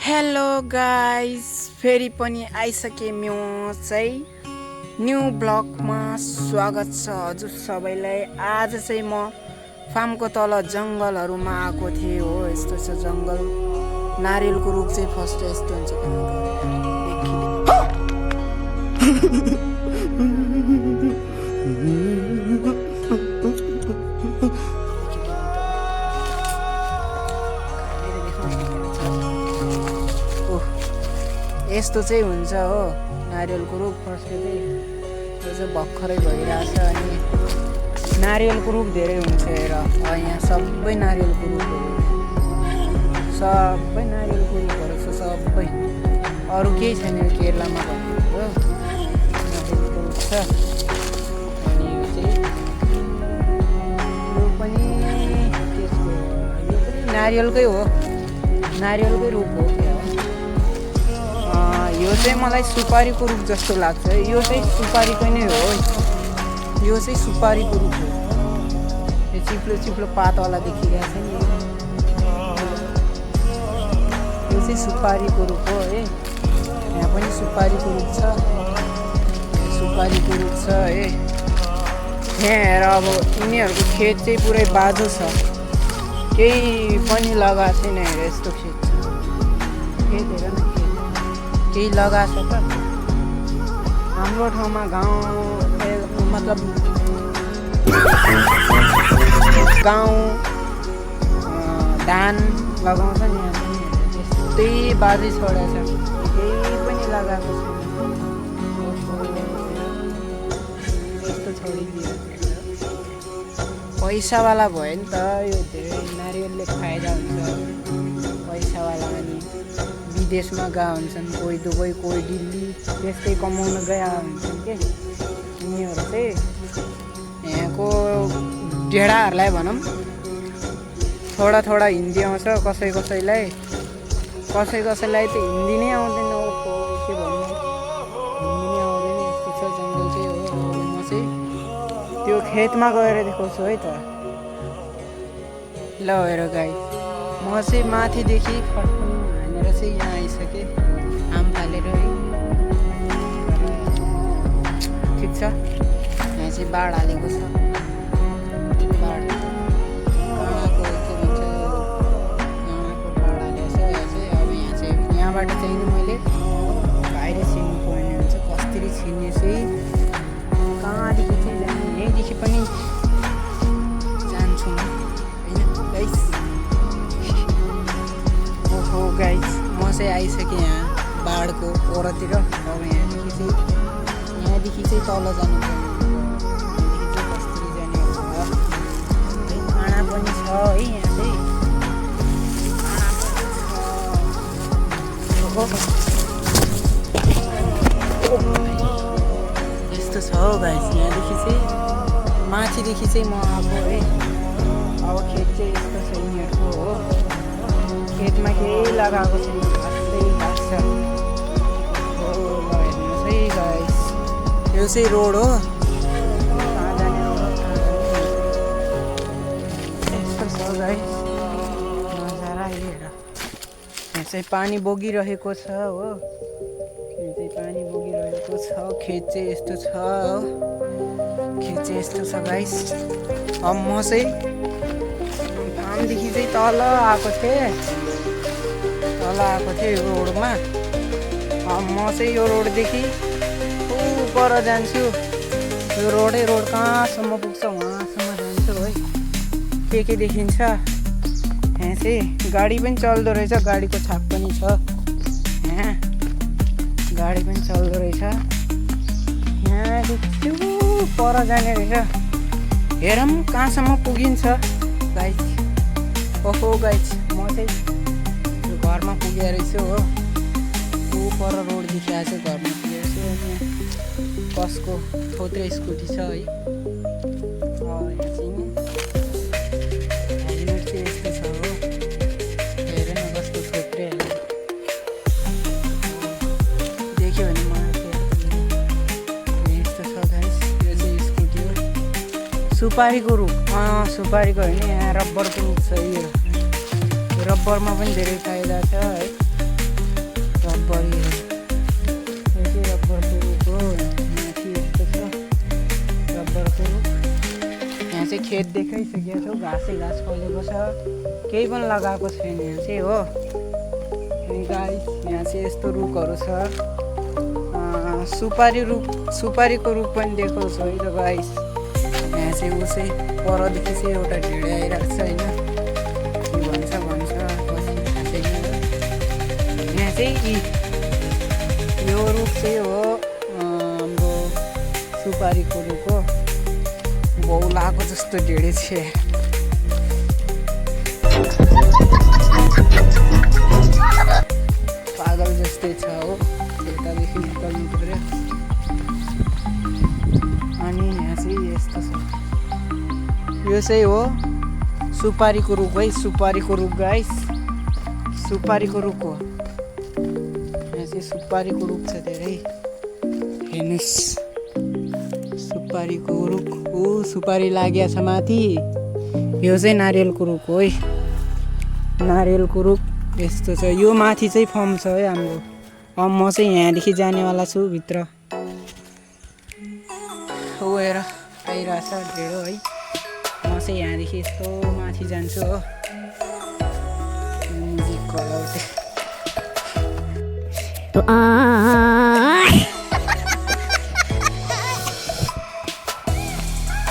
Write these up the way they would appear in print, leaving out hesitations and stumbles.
Hello guys, फेरि पनि आइसके म चाहिँ न्यू ब्लगमा स्वागत छ हजुर सबैलाई। आज चाहिँ म फार्मको तल जङ्गलहरूमा आएको थिएँ हो। यस्तो छ जङ्गल, नारियलको रुख चाहिँ फर्स्ट यस्तो हुन्छ। यस्तो चाहिँ हुन्छ हो नारियलको रुख। फर्स्टले चाहिँ यो चाहिँ भर्खरै भइरहेछ। अनि नारियलको रुख धेरै हुन्छ हेर, यहाँ सबै नारियलको रुखहरू छ, सबै नारियलको रुखहरू छ सबै। अरू केही छैन केरलामा भन्नु नारियलको रुख छ। अनि यो चाहिँ यो पनि त्यसको यो पनि नारियलकै हो, नारियलकै रुख हो। यो चाहिँ मलाई सुपारीको रुख जस्तो लाग्छ। यो चाहिँ सुपारीको नै हो, यो चाहिँ सुपारीको रुख हो। यो चिप्लो चिप्लो पातवाला देखिरहेको छ नि, यो चाहिँ सुपारीको रुख हो है। यहाँ पनि सुपारीको रुख छ, सुपारीको रुख छ है। यहाँ हेर, अब यिनीहरूको खेत चाहिँ पुरै बाँझो छ, केही पनि लगाएको छैन। हेर यस्तो खेत छ, खेत हेर न, केही लगाएको छ त। हाम्रो ठाउँमा गाउँ मतलब गाउँ धान लगाउँछ नि, यहाँ पनि त्यस्तै बाँझै छोडेको छ, केही पनि लगाएको छैन। यस्तो छोडिदियो। पैसावाला भयो नि त यो, धेरै नारियलले फाइदा हुन्छ पैसावाला। अनि विदेशमा गए हुन्छन्, कोही दुबई कोही दिल्ली, त्यस्तै कमाउन गए हुन्छन् के यिनीहरू चाहिँ। यहाँको डेढाहरूलाई भनौँ थोडा थोडा हिन्दी आउँछ, कसै कसैलाई त हिन्दी नै आउँदैन। ओहो के भन्नु, हिन्दी नै आउँदैन। यस्तो छ जङ्गल चाहिँ हो। म चाहिँ त्यो खेतमा गएर देखाउँछु है त। ल हेर गाई, म चाहिँ माथिदेखि हानेर चाहिँ यहाँ आइसकेँ आम फालेर है। ठिक छ, यहाँ चाहिँ बाढ हालेको छ। बाढ कहाँको के भन्छ, यहाँको बाढ हालेको छ। यहाँ चाहिँ अब यहाँ चाहिँ यहाँबाट चाहिँ नि मैले बाहिर छिर्नु पर्ने हुन्छ। कसरी छिर्ने चाहिँ कहाँदेखि चाहिँ जाने, यहीँदेखि पनि जान्छु म होइन गाइस। ओहो गाइस, म चाहिँ आइसकेँ यहाँ बाढको ओरतिर। अब यहाँदेखि चाहिँ तल जानु पर्ने, यहाँदेखि चाहिँ कसरी जाने हो। खाना पनि छ है यहाँ चाहिँ, यस्तो छ हो गाइस। यहाँदेखि चाहिँ माथिदेखि चाहिँ म आएको है। अब खेत चाहिँ यस्तो छ यिनीहरूको हो, खेतमा केही लगाएको छैन, घाँसै घाँस छ। हो हेर्नुहोस् है गाइस, यो चाहिँ रोड हो, कहाँ जाने हो यस्तो छ गाइस। नजारा हेर, यहाँ चाहिँ पानी बगिरहेको छ हो, यहाँ चाहिँ पानी बगिरहेको छ। खेत चाहिँ यस्तो छ हो, खेत चाहिँ यस्तो छ गाइस। अब म चाहिँ फार्मदेखि चाहिँ तल आएको थिएँ यो रोडमा। म चाहिँ यो रोडदेखि पर जान्छु। यो रोड कहाँसम्म पुग्छ वहाँसम्म जान्छु है। के देखिन्छ यहाँ चाहिँ, गाडी पनि चल्दो रहेछ, गाडीको छाप पनि छ यहाँ, गाडी पनि चल्दो रहेछ। यहाँदेखि पर जाने रहेछ, हेरौँ कहाँसम्म पुगिन्छ गाइस। ओहो गाइस, म चाहिँ घरमा पुगेर रहेछु हो। पर रोडदेखि आएको चाहिँ घरमा पुगेर छु। अनि कसको थोत्रे स्कुटी छ है। यहाँ चाहिँ हेलमेट चाहिँ यस्तो छ हो, हेर न कस्तो थोत्रे देख्यो भने मलाई यस्तो छ गाइस। यो चाहिँ स्कुटी हो, सुपारीको रुख। सुपारीको होइन, यहाँ रबरको रुख छ। यो रबरमा पनि धेरै फाइदा छ है। खेत देखाइसकेको छु, घाँसै घाँस फलेको छ, केही पनि लगाएको छैन यहाँ चाहिँ हो। अनि गाइस यहाँ चाहिँ यस्तो रुखहरू छ, सुपारीको रुख पनि देखाउँछु है त गाइस। यहाँ चाहिँ उसै परदेखि चाहिँ एउटा ढिँडे आइरहेको छ होइन, के भन्छ पछि थाहा छैन। यहाँ चाहिँ यो रुख चाहिँ हो हाम्रो सुपारीको रुख हो, बौलाको जस्तो ढिँडे छ। पागल जस्तै छ हो, यतादेखि निकाल्नु पर्यो। अनि यहाँ चाहिँ यस्तो छ, यो चाहिँ हो सुपारीको रुख है, सुपारीको रुख गाइस, सुपारीको रुख हो। यहाँ चाहिँ सुपारीको रुख छ धेरै, हेर्नुहोस् सुपारीको रुख। सुपारी लागेको छ माथि। यो चाहिँ नारियलको रुख हो है, नारियलको रुख यस्तो छ। यो माथि चाहिँ फर्म छ है हाम्रो। अब म चाहिँ यहाँदेखि जानेवाला छु भित्र। हो हेर आइरहेछ ढेँडो है। म चाहिँ यहाँदेखि यस्तो माथि जान्छु हो। म्युजिक गलाउँथे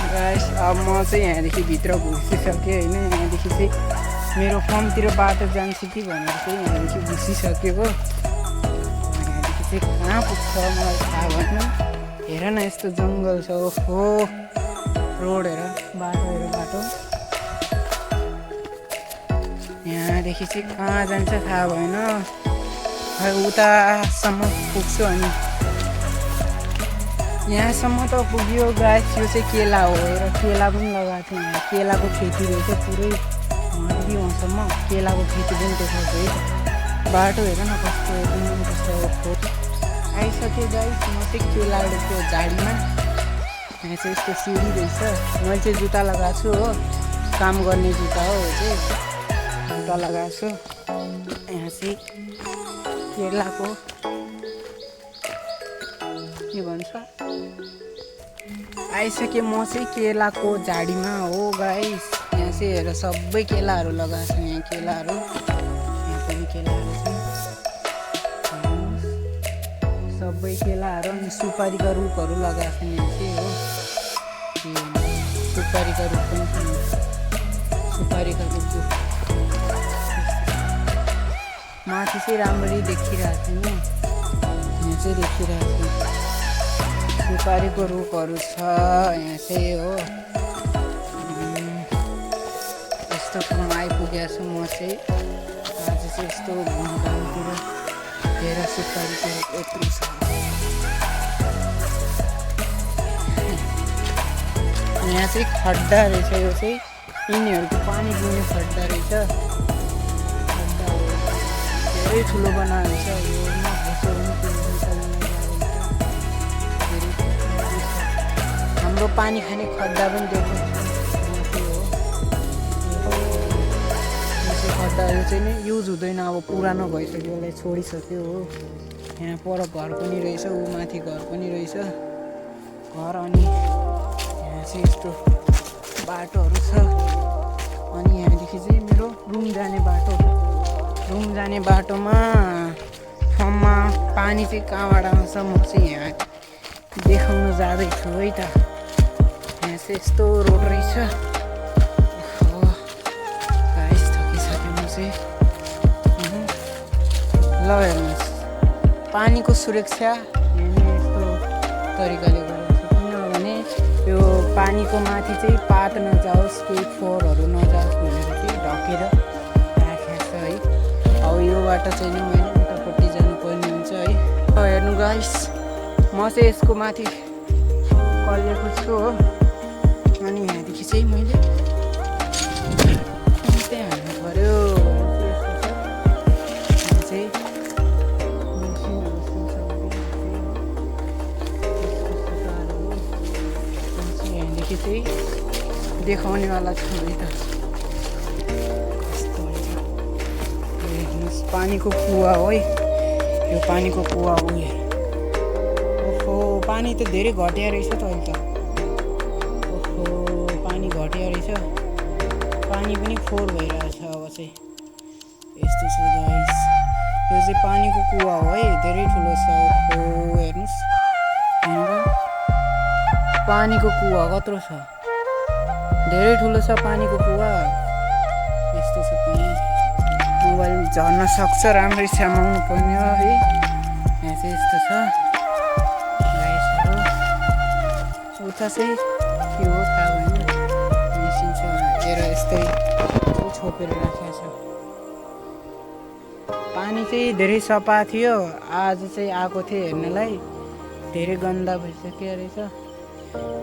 गाइस। अब म चाहिँ यहाँदेखि भित्र घुसिसकेँ होइन। यहाँदेखि चाहिँ मेरो फर्मतिर बाटो जान्छ कि भनेर चाहिँ यहाँदेखि घुसिसकेको। यहाँदेखि चाहिँ कहाँ पुग्छ मलाई थाहा भएन। हेर न यस्तो जङ्गल छ, ओहो रोड हेर, बाटो हेर बाटो। यहाँदेखि चाहिँ कहाँ जान्छ थाहा भएन, खै उतासम्म पुग्छु। अनि यहाँसम्म त पुग्यो गाइस। यो चाहिँ केला हो हेर, केला पनि लगाएको थियो यहाँ। केलाको खेती रहेछ पुरै वहाँसम्म, केलाको खेती पनि देखाउँछ है। बाटो हेर न कस्तो एकदम कस्तो आइसक्यो गाइस। म चाहिँ केलाको झाडीमा। यहाँ चाहिँ यस्तो सिँढी रहेछ। मैले चाहिँ जुत्ता लगाएको छु हो, काम गर्ने जुत्ता हो चाहिँ, जुत्ता लगाएको छु। यहाँ चाहिँ केलाको के भन्छ आइसकेँ। म चाहिँ केलाको झाडीमा हो गाइस। यहाँ चाहिँ हेर सबै केलाहरू लगाएको छ। यहाँ केलाहरू, यहाँ पनि केलाहरू छ सबै केलाहरू। अनि सुपारीका रुखहरू लगाएको छ यहाँ चाहिँ हो। सुपारीका रुख पनि छ, सुपारीका रुख माथि चाहिँ राम्ररी देखिरहेको छैन, यहाँ चाहिँ देखिरहेको छ। सुपारीको रुखहरू छ यहाँ चाहिँ हो। यस्तो ठाउँमा आइपुगेको छु म चाहिँ आज चाहिँ। यस्तो घुमघामतिर हेर सुपारीको रुख यत्रो छ। यहाँ चाहिँ खड्डा रहेछ, यो चाहिँ यिनीहरूको पानी पिउने खड्डा रहेछ। खड्डा हो, धेरै ठुलो बनाएको छ। योमा भुसो हाम्रो पानी खाने खड्डा पनि देख्नु खड्डा। यो चाहिँ नि युज हुँदैन, अब पुरानो भइसक्यो, यसलाई छोडिसक्यो हो। यहाँ पर घर पनि रहेछ, ऊ माथि घर पनि रहेछ घर। अनि यहाँ चाहिँ यस्तो बाटोहरू छ। अनि यहाँदेखि चाहिँ मेरो रुम जाने बाटो, रुम जाने बाटोमा फर्ममा पानी चाहिँ कहाँबाट आउँछ म चाहिँ यहाँ देखाउन जाँदैछु है त। यहाँ चाहिँ यस्तो रोड रहेछ। गाइस थकिसक्यो म चाहिँ। ल हेर्नुहोस्, पानीको सुरक्षा यहाँनिर यस्तो तरिकाले गरेको छ, किनभने यो पानीको माथि चाहिँ पात नजाओस्, केही फोहोरहरू नजाओस् भनेर चाहिँ ढकेर राखेको छ है। अब यो बाटो चाहिँ नि मैले उतापट्टि जानुपर्ने हुन्छ है। हेर्नु गाइस, म चाहिँ यसको माथि कलेको छु हो। अनि यहाँदेखि चाहिँ मैले त्यही हाल्नु पऱ्यो। यहाँ चाहिँ यहाँदेखि चाहिँ देखाउनेवाला छु है त। हेर्नुहोस् पानीको कुवा हो है, यो पानीको कुवा हो। ओहो पानी त धेरै घट्या रहेछ त अहिले त। ओहो पानी घट्यो घट्यो रहेछ पानी पनि फोहोर भइरहेछ अब चाहिँ यस्तो छ गाइस यो चाहिँ पानीको कुवा हो है धेरै ठुलो छ हो हेर्नुस् पानीको कुवा कत्रो छ धेरै ठुलो छ पानीको कुवा यस्तो छ पनि मोबाइल झर्न सक्छ राम्ररी समाउनु पर्ने हो है यहाँ चाहिँ यस्तो छ गाइसहरु उता चाहिँ के हो थाहा भएन मेसिन छ हेर यस्तै छोपेर राखेको छ पानी चाहिँ धेरै सफा थियो आज चाहिँ आएको थियो हेर्नलाई धेरै गन्दा भइसक्यो रहेछ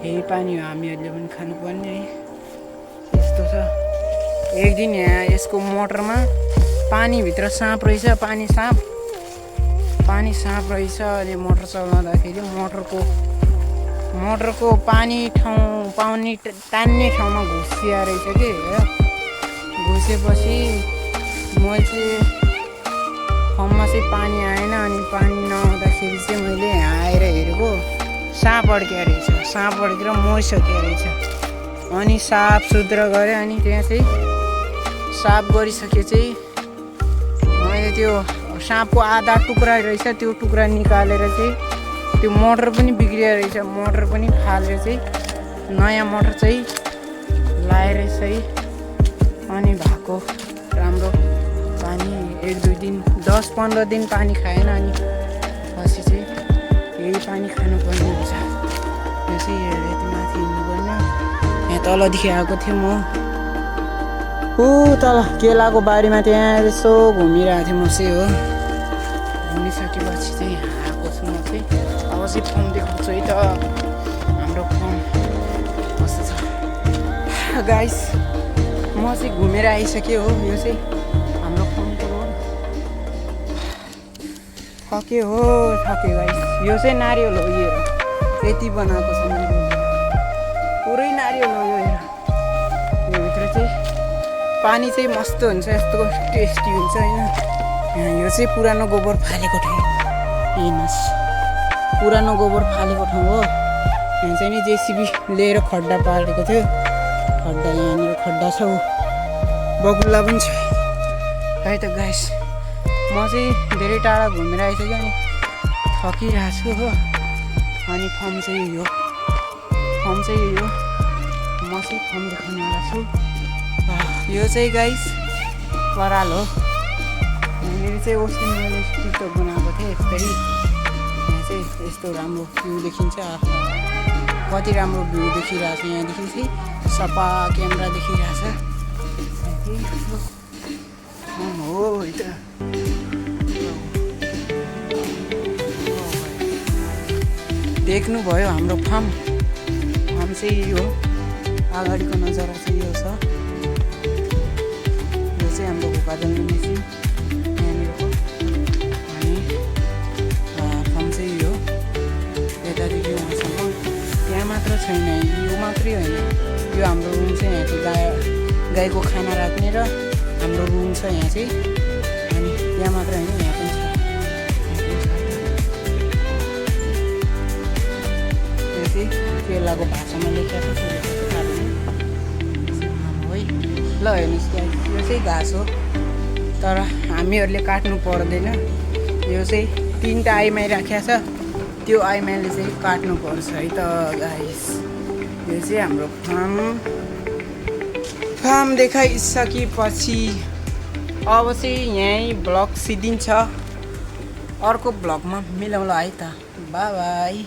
यही पानी हो हामीहरूले पनि खानुपर्ने है यस्तो छ एक दिन यहाँ यसको मोटरमा पानीभित्र साँप रहेछ पानी साँप रहेछ अनि मोटर चलाउँदाखेरि मोटरको पानी ठाउँ पाउने तान्ने ठाउँमा घुसिया रहेछ कि घुसेपछि म चाहिँ फर्ममा चाहिँ पानी आएन अनि पानी नआउँदाखेरि चाहिँ मैले यहाँ आएर हेरेको साँप अड्किया रहेछ साँप अड्केर मरिसक्यो रहेछ अनि साफ सुग्घर गरेँ अनि त्यहाँ चाहिँ साफ गरिसके चाहिँ मैले त्यो साँपको आधा टुक्रा रहेछ त्यो टुक्रा निकालेर चाहिँ त्यो मोटर पनि बिग्रिया रहेछ मोटर पनि फालेर चाहिँ नयाँ मोटर चाहिँ लाएर चाहिँ अनि भएको राम्रो पानी 1-2 दिन 10-15 दिन पानी खाएन अनि पछि चाहिँ यही पानी खानुपर्ने हुन्छ यो चाहिँ हेरेर माथि हिँड्नुपर्ने यहाँ तलदेखि आएको थिएँ म तल केलाको बारीमा त्यहाँ यसो घुमिरहेको थिएँ म चाहिँ हो घुमिसकेपछि चाहिँ आएको छु म चाहिँ अब चाहिँ फर्म देखाउँछु है त हाम्रो फर्म कस्तो छ गाइस म चाहिँ घुमेर आइसकेँ हो यो चाहिँ हाम्रो फर्मको हो थके गाइस यो चाहिँ नारियल हो यो यति बनाएको छ पुरै नारियल हो यो भित्र चाहिँ पानी चाहिँ मस्त हुन्छ यस्तो टेस्टी हुन्छ होइन यो चाहिँ पुरानो गोबर फालेको ठाउँ हेर्नुहोस् पुरानो गोबर फालेको ठाउँ हो यहाँ चाहिँ नि जेसिबी लिएर खड्डा पारेको थियो खड्डा यहाँनिर खड्डा छ बगुल्ला पनि छ है त गाइस म चाहिँ धेरै टाढा घुमेर आइसक्यो अनि थकिरहेको छु हो अनि फर्म चाहिँ यही हो म चाहिँ फर्म देखाउनेवाला छु यो चाहिँ गाइस पराल हो यहाँनिर चाहिँ ओसन मैले टिकटक बनाएको थिएँ यस्तै यहाँ चाहिँ यस्तो राम्रो भ्यू देखिन्छ कति राम्रो भ्यू देखिरहेको छ यहाँदेखि चाहिँ सफा क्यामेरा देखिरहेछ हो त देख्नुभयो हाम्रो फार्म चाहिँ यो अगाडिको नजारा चाहिँ यो छ यो चाहिँ हाम्रो घोकादल्ने मेसिन यहाँनिरको अनि फार्म चाहिँ यो यतादेखि उहाँसम्म त्यहाँ मात्र छैन यो मात्रै होइन यो हाम्रो रुम चाहिँ यहाँ चाहिँ गाईको खाना राख्ने र हाम्रो रुम छ यहाँ चाहिँ अनि त्यहाँ मात्र होइन यहाँ पनि छ यो चाहिँ केलाको भाषामा लेखेको छ है ल हेर्नुहोस् यो चाहिँ घाँस हो तर हामीहरूले काट्नु पर्दैन यो चाहिँ 3टा आइमाई राखेको छ त्यो आइमाईले चाहिँ काट्नु पर्छ है त गाइस यो चाहिँ हाम्रो फार्म देखाइसकेपछि अब चाहिँ यहीँ ब्लग सिद्धिन्छ अर्को ब्लगमा मिलाउँला है त बाई